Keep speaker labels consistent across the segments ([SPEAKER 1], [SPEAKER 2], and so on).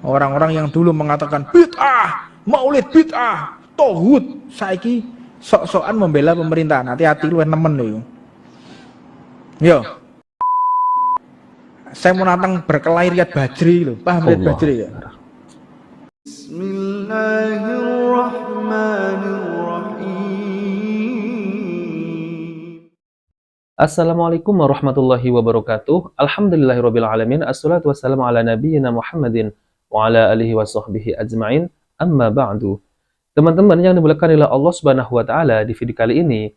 [SPEAKER 1] Orang-orang yang dulu mengatakan bid'ah, maulid bid'ah, tauhid, saiki sok-sokan membela pemerintahan. Hati-hati lu nemen lho. Yo. Saya mau nantang berkelahi Riyad Bajri lho. Paham Riyad Bajri ya?
[SPEAKER 2] Bismillahirrahmanirrahim. Assalamualaikum warahmatullahi wabarakatuh. Alhamdulillahirabbil alamin. Assalatu wassalamu ala nabiyyina Muhammadin wa ala alihi wa sahbihi ajma'in. Amma ba'du. Teman-teman yang dimuliakan oleh Allah Subhanahu wa taala, di video kali ini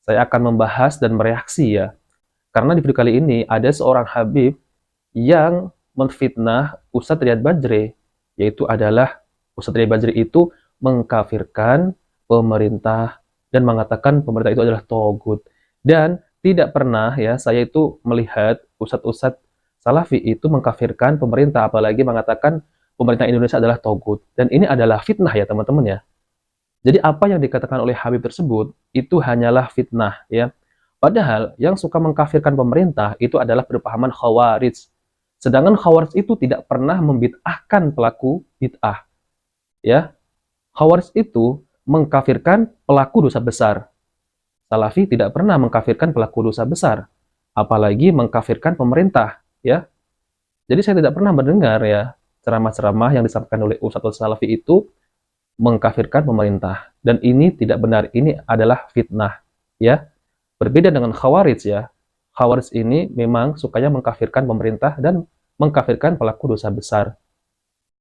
[SPEAKER 2] saya akan membahas dan bereaksi ya. Karena di video kali ini ada seorang Habib yang menfitnah Ustadz Riyad Bajri, yaitu adalah Ustadz Riyad Bajri itu mengkafirkan pemerintah dan mengatakan pemerintah itu adalah togut. Dan tidak pernah ya saya itu melihat Ustadz-Ustadz Salafi itu mengkafirkan pemerintah, apalagi mengatakan pemerintah Indonesia adalah togut. Dan ini adalah fitnah ya teman-teman ya. Jadi apa yang dikatakan oleh Habib tersebut itu hanyalah fitnah ya. Padahal yang suka mengkafirkan pemerintah itu adalah berpahaman Khawarij. Sedangkan Khawarij itu tidak pernah membid'ahkan pelaku bid'ah. Ya. Khawarij itu mengkafirkan pelaku dosa besar. Salafi tidak pernah mengkafirkan pelaku dosa besar, apalagi mengkafirkan pemerintah, ya. Jadi saya tidak pernah mendengar ya ceramah-ceramah yang disampaikan oleh Ustadz Salafi itu mengkafirkan pemerintah, dan ini tidak benar, ini adalah fitnah, ya. Berbeda dengan Khawarij ya. Khawarij ini memang sukanya mengkafirkan pemerintah dan mengkafirkan pelaku dosa besar.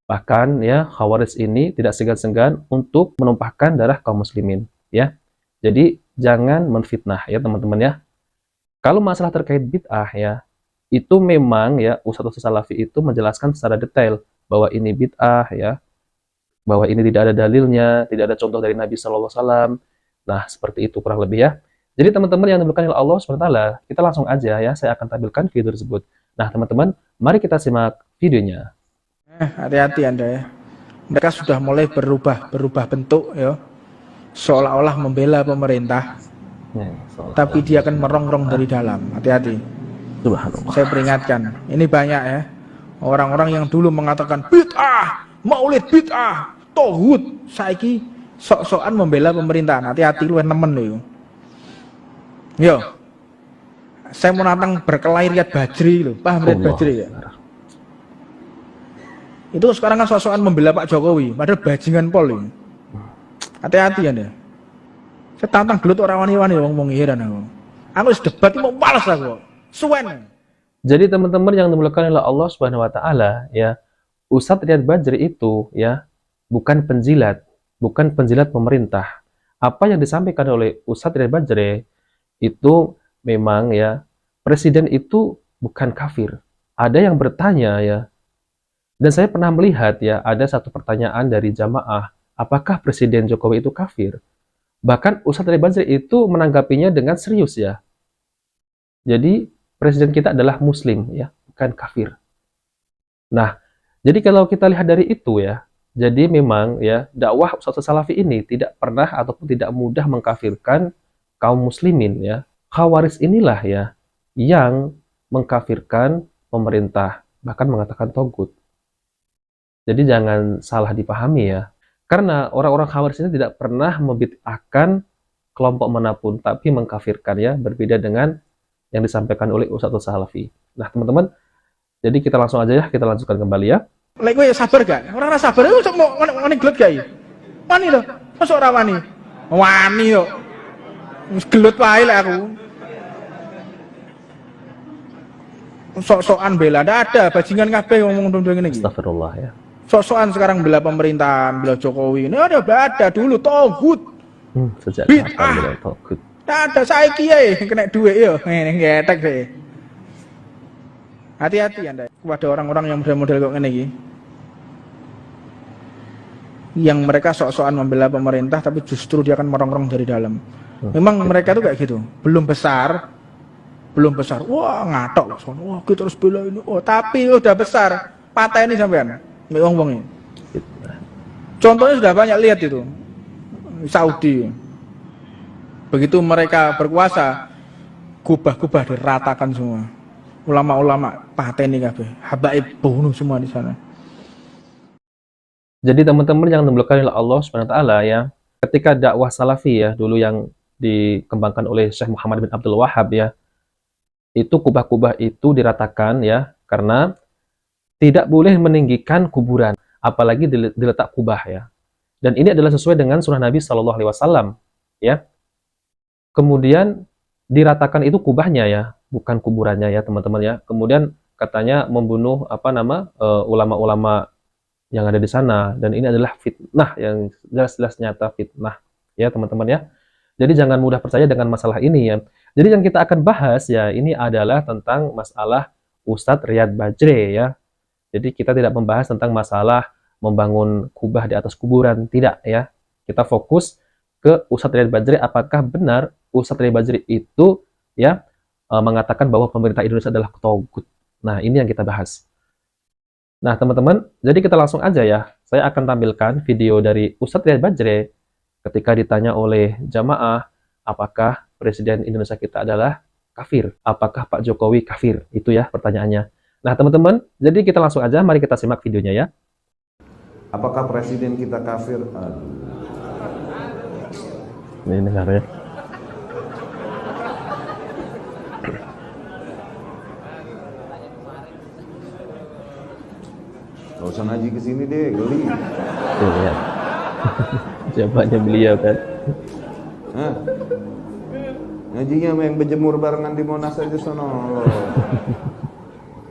[SPEAKER 2] Bahkan ya Khawarij ini tidak segan-segan untuk menumpahkan darah kaum muslimin, ya. Jadi jangan menfitnah ya teman-teman ya. Kalau masalah terkait bid'ah ya, itu memang ya Ustadz Salafi itu menjelaskan secara detail bahwa ini bid'ah ya, bahwa ini tidak ada dalilnya, tidak ada contoh dari Nabi SAW. Nah seperti itu kurang lebih ya. Jadi teman-teman yang dimuliakan oleh Allah SWT, kita langsung aja ya, saya akan tampilkan video tersebut. Nah teman-teman, mari kita simak videonya.
[SPEAKER 1] Hati-hati Anda ya. Mereka sudah mulai berubah bentuk ya. Seolah-olah membela pemerintah, tapi dia akan merongrong dari dalam. Hati-hati. Saya peringatkan, ini banyak ya orang-orang yang dulu mengatakan bid'ah, maulid bid'ah, tauhid, saiki sok-sokan membela pemerintahan. Hati-hati lu nemen lho. Yo. Saya mau nantang berkelahi Riyad Bajri lho. Paham Riyad Bajri ya? Itu sekarang kan sok-sokan membela Pak Jokowi, padahal bajingan pol ini. Hati-hati Anda. Saya tantang gelut orang wani-wani ngomong heran aku. Aku wis debat mau males aku. Suwen.
[SPEAKER 2] Jadi teman-teman yang dimuliakan oleh Allah Subhanahu wa taala ya, Ustadz Riyad Bajri itu ya bukan penjilat pemerintah. Apa yang disampaikan oleh Ustadz Riyad Bajri itu memang ya, presiden itu bukan kafir. Ada yang bertanya ya. Dan saya pernah melihat ya, ada satu pertanyaan dari jamaah, apakah Presiden Jokowi itu kafir? Bahkan Ustadz Riyad Bajri itu menanggapinya dengan serius ya. Jadi presiden kita adalah muslim ya, bukan kafir. Nah, jadi kalau kita lihat dari itu ya, jadi memang ya dakwah Ustadz Salafi ini tidak pernah ataupun tidak mudah mengkafirkan kaum muslimin ya. Khawarij inilah ya yang mengkafirkan pemerintah, bahkan mengatakan togut. Jadi jangan salah dipahami ya. Karena orang-orang Khawarij ini tidak pernah membid'ahkan kelompok manapun, tapi mengkafirkan ya, berbeda dengan yang disampaikan oleh Ustadz Salafi. Nah teman-teman, jadi kita langsung aja ya, kita lanjutkan kembali ya.
[SPEAKER 1] Lek kowe sabar gak? Ora sabar aku mau ngene gelut gak iki? Wani lho, mosok ora wani. Wani yo. Wis gelut wae lek aku. Sok-sokan bela, ndak ada bajingan kabeh ngomong ngene iki.
[SPEAKER 2] Astagfirullah ya.
[SPEAKER 1] Sok-sokan sekarang bela pemerintahan, bela Jokowi. Ini ada dulu togut.
[SPEAKER 2] Sejak
[SPEAKER 1] bid'ah.
[SPEAKER 2] kapan togut?
[SPEAKER 1] Ada saiki ae kena duit yo. Ngene ngetek sih. Hati-hati Anda kepada orang-orang yang model-model kok ngene iki. Yang mereka sok-sokan membela pemerintah tapi justru dia akan merongrong dari dalam. Memang mereka tuh kayak gitu. Belum besar. Wah, ngatok. Wah, kita harus bela ini. Oh, tapi udah besar. Pateni sampean. Wong-wong ini. Contohnya sudah banyak lihat itu. Saudi. Begitu mereka berkuasa, kubah-kubah diratakan semua. Ulama-ulama pateni kabeh, habaib bunuh semua di sana.
[SPEAKER 2] Jadi teman-teman yang dimulakan oleh Allah Subhanahu wa taala ya, ketika dakwah salafi ya dulu yang dikembangkan oleh Syekh Muhammad bin Abdul Wahhab ya, itu kubah-kubah itu diratakan ya, karena tidak boleh meninggikan kuburan, apalagi diletak kubah ya. Dan ini adalah sesuai dengan sunnah Nabi Shallallahu Alaihi Wasallam ya. Kemudian diratakan itu kubahnya ya, bukan kuburannya ya teman-teman ya. Kemudian katanya membunuh ulama-ulama yang ada di sana, dan ini adalah fitnah yang jelas-jelas nyata fitnah ya teman-teman ya. Jadi jangan mudah percaya dengan masalah ini ya. Jadi yang kita akan bahas ya ini adalah tentang masalah Ustadz Riyad Bajre ya. Jadi kita tidak membahas tentang masalah membangun kubah di atas kuburan, tidak ya. Kita fokus ke Ustadz Riyad Bajre, apakah benar Ustadz Riyad Bajre itu ya mengatakan bahwa pemerintah Indonesia adalah togut. Nah, ini yang kita bahas. Nah, teman-teman, jadi kita langsung aja ya. Saya akan tampilkan video dari Ustadz Riyad Bajre ketika ditanya oleh jamaah, apakah Presiden Indonesia kita adalah kafir? Apakah Pak Jokowi kafir? Itu ya pertanyaannya. Nah, teman-teman, jadi kita langsung aja, mari kita simak videonya ya.
[SPEAKER 3] Apakah Presiden kita kafir?
[SPEAKER 2] Ini dengarnya.
[SPEAKER 3] Gak usah ngaji ke sini deh, geli.
[SPEAKER 2] Tuh lihat. Jawabannya beliau kan.
[SPEAKER 3] Hah? Ngajinya sama yang berjemur barengan di Monas aja sono.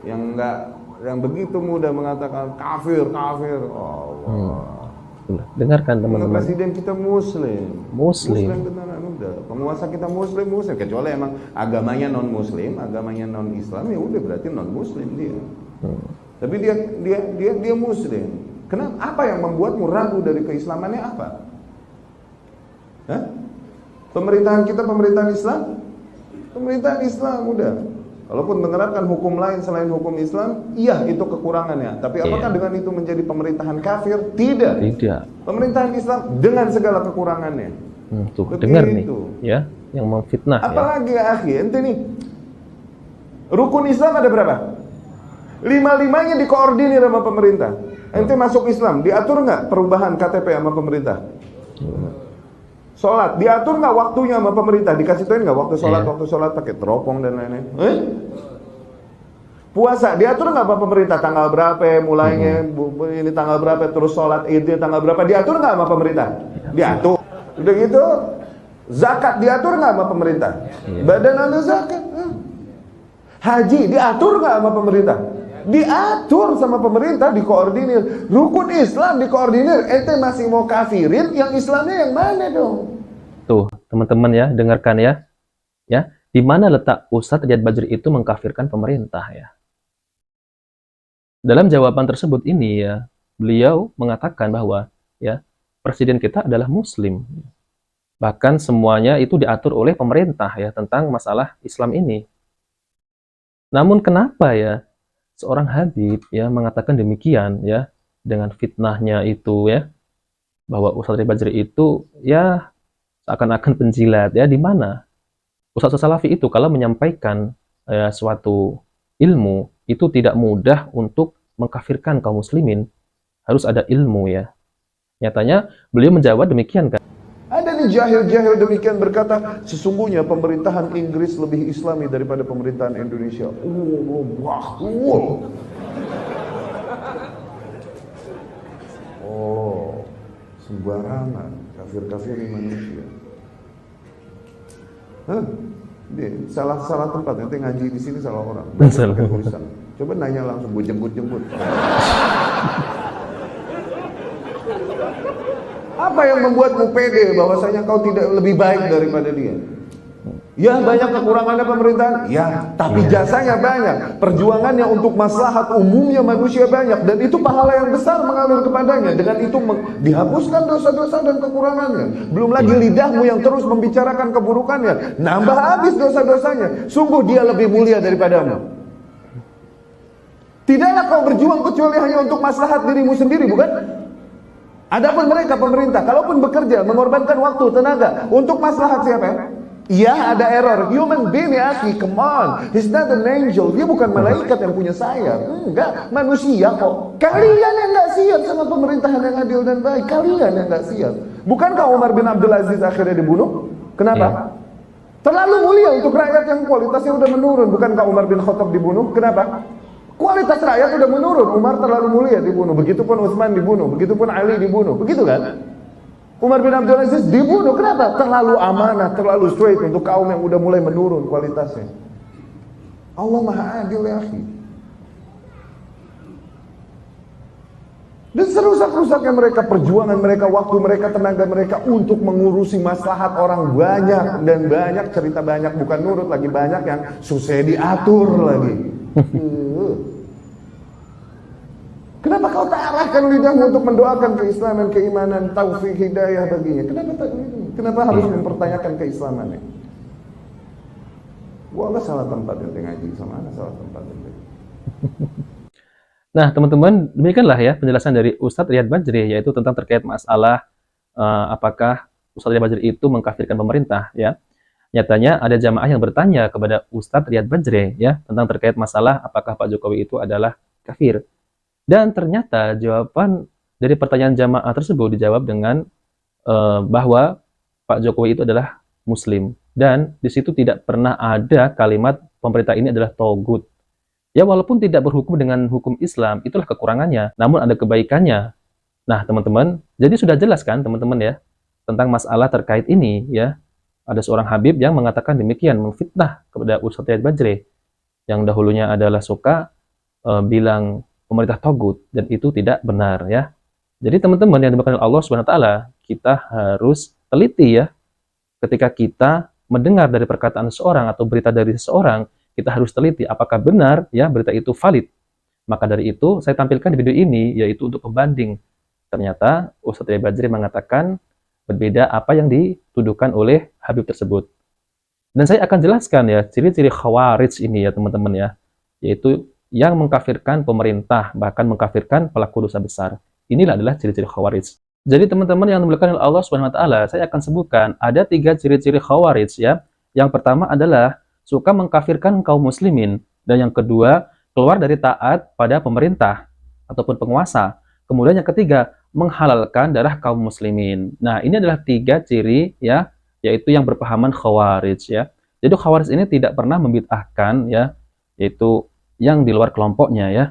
[SPEAKER 3] Yang enggak, yang begitu mudah mengatakan kafir, kafir. Allah.
[SPEAKER 2] Dengarkan teman-teman.
[SPEAKER 3] Presiden kita Muslim.
[SPEAKER 2] Muslim
[SPEAKER 3] beneran udah. Penguasa kita Muslim. Kecuali emang agamanya non Muslim, agamanya non Islam, ya udah berarti non Muslim dia. Tapi dia Muslim. Kenapa? Apa yang membuatmu ragu dari keislamannya apa? Hah? Pemerintahan kita pemerintahan Islam? Pemerintahan Islam udah. Kalaupun menerapkan hukum lain selain hukum Islam, iya itu kekurangannya. Tapi apakah dengan itu menjadi pemerintahan kafir? Tidak.
[SPEAKER 2] Tidak.
[SPEAKER 3] Pemerintahan Islam dengan segala kekurangannya.
[SPEAKER 2] Tuh, dengar nih, ya, yang memfitnah.
[SPEAKER 3] Apalagi ya, akhi, ente nih. Rukun Islam ada berapa? 5-5-nya dikoordinir sama pemerintah. Ente masuk Islam, diatur nggak perubahan KTP sama pemerintah? Sholat, diatur nggak waktunya sama pemerintah? Dikasih tahuin nggak waktu sholat pakai teropong dan lain-lain? Puasa, diatur nggak sama pemerintah? Tanggal berapa mulainya, ini tanggal berapa, terus sholat itu tanggal berapa? Diatur nggak sama pemerintah? Diatur. Udah gitu, zakat diatur nggak sama pemerintah? Badan ambil zakat. Haji diatur nggak sama pemerintah? Diatur sama pemerintah, dikoordinir. Rukun Islam dikoordinir. Ente masih mau kafirin, yang Islamnya yang mana dong?
[SPEAKER 2] Tuh, teman-teman ya, dengarkan ya. Ya, di mana letak Ustadz Riyad Bajre itu mengkafirkan pemerintah ya? Dalam jawaban tersebut ini ya, beliau mengatakan bahwa ya, presiden kita adalah Muslim. Bahkan semuanya itu diatur oleh pemerintah ya tentang masalah Islam ini. Namun kenapa ya seorang Habib ya mengatakan demikian ya, dengan fitnahnya itu ya, bahwa Ustadz Riyad Bajre itu ya seakan-akan penjilat ya? Di mana Ustadz Salafi itu kalau menyampaikan suatu ilmu itu tidak mudah untuk mengkafirkan kaum muslimin, harus ada ilmu ya. Nyatanya beliau menjawab demikian kan.
[SPEAKER 3] Ada nih jahil-jahil demikian berkata, sesungguhnya pemerintahan Inggris lebih Islami daripada pemerintahan Indonesia. Oh, sembarangan kafir-kafirin manusia. Salah tempat, nanti ngaji di sini salah orang. Coba nanya langsung, gue jemput. Apa yang membuatmu pede bahwasanya kau tidak lebih baik daripada dia? Ya, banyak kekurangannya pemerintahan. Ya, tapi jasanya banyak. Perjuangannya untuk maslahat umumnya manusia banyak. Dan itu pahala yang besar mengalir kepadanya. Dengan itu dihapuskan dosa-dosa dan kekurangannya. Belum lagi lidahmu yang terus membicarakan keburukannya. Nambah habis dosa-dosanya. Sungguh dia lebih mulia daripadamu. Tidaklah kau berjuang kecuali hanya untuk maslahat dirimu sendiri, bukan? Adapun mereka pemerintah, kalaupun bekerja, mengorbankan waktu, tenaga untuk maslahat siapa ya? Iya, ada error. Human being ya, akhi, come on. He's not an angel. Dia bukan malaikat yang punya sayap. Enggak, manusia kok. Kalian yang enggak siap sama pemerintahan yang adil dan baik. Kalian yang nggak siap. Bukankah Umar bin Abdul Aziz akhirnya dibunuh? Kenapa? Terlalu mulia untuk rakyat yang kualitasnya udah menurun. Bukankah Umar bin Khattab dibunuh? Kenapa? Kualitas rakyat udah menurun. Umar terlalu mulia dibunuh. Begitupun Utsman dibunuh. Begitupun Ali dibunuh. Begitu kan? Umar bin Abdul Aziz dibunuh. Kenapa? Terlalu amanah, terlalu straight untuk kaum yang udah mulai menurun kualitasnya. Allah Maha Adil ya akhi. Dan serusak-rusaknya mereka, perjuangan mereka, waktu mereka, tenaga mereka untuk mengurusi maslahat orang banyak. Dan banyak, cerita banyak, bukan nurut lagi, banyak yang susah diatur lagi. Kenapa kau tak arahkan lidahmu untuk mendoakan keislaman, keimanan, taufik, hidayah baginya? Kenapa tak begitu? Kenapa harus mempertanyakan keislamannya? Wallah salah tempat yang ngaji, sama ana salah tempat yang.
[SPEAKER 2] Nah, teman-teman, demikianlah ya penjelasan dari Ustadz Riyad Bajri, yaitu tentang terkait masalah apakah Ustadz Riyad Bajri itu mengkafirkan pemerintah, ya. Nyatanya ada jamaah yang bertanya kepada Ustadz Riyad Bajri, ya, tentang terkait masalah apakah Pak Jokowi itu adalah kafir. Dan ternyata jawaban dari pertanyaan jamaah tersebut dijawab dengan bahwa Pak Jokowi itu adalah Muslim. Dan di situ tidak pernah ada kalimat pemerintah ini adalah togut. Ya, walaupun tidak berhukum dengan hukum Islam, itulah kekurangannya. Namun ada kebaikannya. Nah, teman-teman, jadi sudah jelas kan, teman-teman ya, tentang masalah terkait ini, ya. Ada seorang Habib yang mengatakan demikian, memfitnah kepada Ustadz Riyad Bajri, yang dahulunya adalah suka bilang pemerintah togut, dan itu tidak benar, ya. Jadi teman-teman yang dimaksud Allah Subhanahu wa taala, kita harus teliti ya. Ketika kita mendengar dari perkataan seseorang atau berita dari seseorang, kita harus teliti apakah benar ya berita itu valid. Maka dari itu saya tampilkan di video ini yaitu untuk pembanding. Ternyata Ustadz Riyad Bajri mengatakan berbeda apa yang dituduhkan oleh Habib tersebut. Dan saya akan jelaskan ya ciri-ciri khawarij ini ya teman-teman ya, yaitu yang mengkafirkan pemerintah, bahkan mengkafirkan pelaku dosa besar. Inilah adalah ciri-ciri khawarij. Jadi teman-teman yang dimuliakan oleh Allah Subhanahu wa taala, saya akan sebutkan ada 3 ciri-ciri khawarij ya. Yang pertama adalah suka mengkafirkan kaum muslimin, dan yang kedua keluar dari taat pada pemerintah ataupun penguasa. Kemudian yang ketiga menghalalkan darah kaum muslimin. Nah, ini adalah 3 ciri ya, yaitu yang berpahaman khawarij ya. Jadi khawarij ini tidak pernah membid'ahkan ya, yaitu yang di luar kelompoknya ya.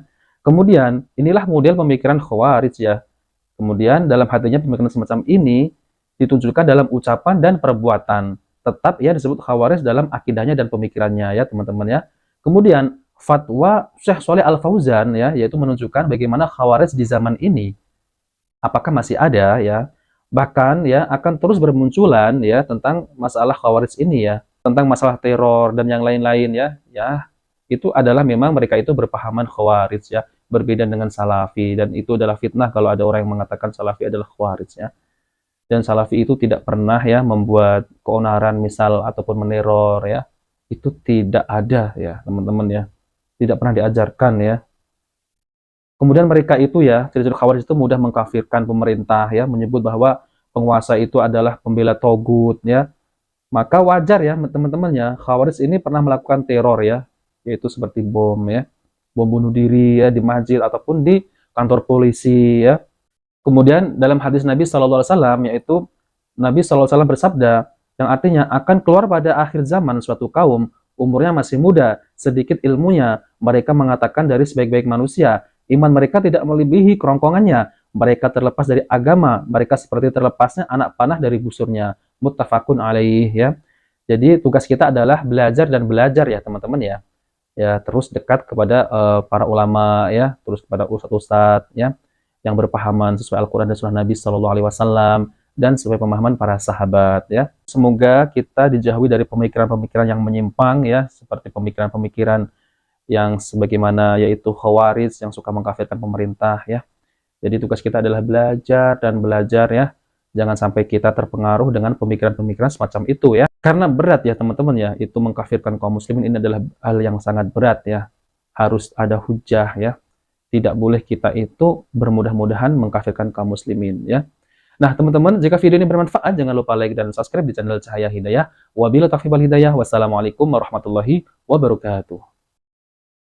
[SPEAKER 2] Kemudian inilah model pemikiran khawarij ya. Kemudian dalam hatinya pemikiran semacam ini ditunjukkan dalam ucapan dan perbuatan. Tetap ya disebut khawarij dalam akidahnya dan pemikirannya ya teman-teman ya. Kemudian fatwa Syekh Shalih Al Fauzan ya, yaitu menunjukkan bagaimana khawarij di zaman ini. Apakah masih ada ya? Bahkan ya akan terus bermunculan ya tentang masalah khawarij ini ya, tentang masalah teror dan yang lain-lain ya. Ya, itu adalah memang mereka itu berpahaman khawarij ya, berbeda dengan salafi, dan itu adalah fitnah kalau ada orang yang mengatakan salafi adalah khawarij ya. Dan salafi itu tidak pernah ya membuat keonaran misal ataupun meneror ya, itu tidak ada ya teman-teman ya, tidak pernah diajarkan ya. Kemudian mereka itu ya, ciri-ciri khawarij itu mudah mengkafirkan pemerintah ya, menyebut bahwa penguasa itu adalah pembela togut ya. Maka wajar ya teman-teman ya, khawarij ini pernah melakukan teror ya, yaitu seperti bom ya, bom bunuh diri ya di masjid ataupun di kantor polisi ya. Kemudian dalam hadis Nabi SAW, yaitu Nabi SAW bersabda, yang artinya akan keluar pada akhir zaman suatu kaum, umurnya masih muda, sedikit ilmunya, mereka mengatakan dari sebaik-baik manusia, iman mereka tidak melebihi kerongkongannya, mereka terlepas dari agama, mereka seperti terlepasnya anak panah dari busurnya. Muttafaqun alaih ya. Jadi tugas kita adalah belajar dan belajar ya teman-teman ya. Ya terus dekat kepada para ulama ya, terus kepada ustadz-ustadz ya, yang berpahaman sesuai Al-Quran dan Sunnah Nabi SAW, dan sesuai pemahaman para sahabat ya. Semoga kita dijauhi dari pemikiran-pemikiran yang menyimpang ya, seperti pemikiran-pemikiran yang sebagaimana yaitu khawarij yang suka mengkafirkan pemerintah ya. Jadi tugas kita adalah belajar dan belajar ya. Jangan sampai kita terpengaruh dengan pemikiran-pemikiran semacam itu ya. Karena berat ya teman-teman ya, itu mengkafirkan kaum muslimin ini adalah hal yang sangat berat ya. Harus ada hujah ya. Tidak boleh kita itu bermudah-mudahan mengkafirkan kaum muslimin ya. Nah teman-teman, jika video ini bermanfaat jangan lupa like dan subscribe di channel Cahaya Hidayah. Wabillahi taufiq wal hidayah. Wassalamualaikum warahmatullahi wabarakatuh.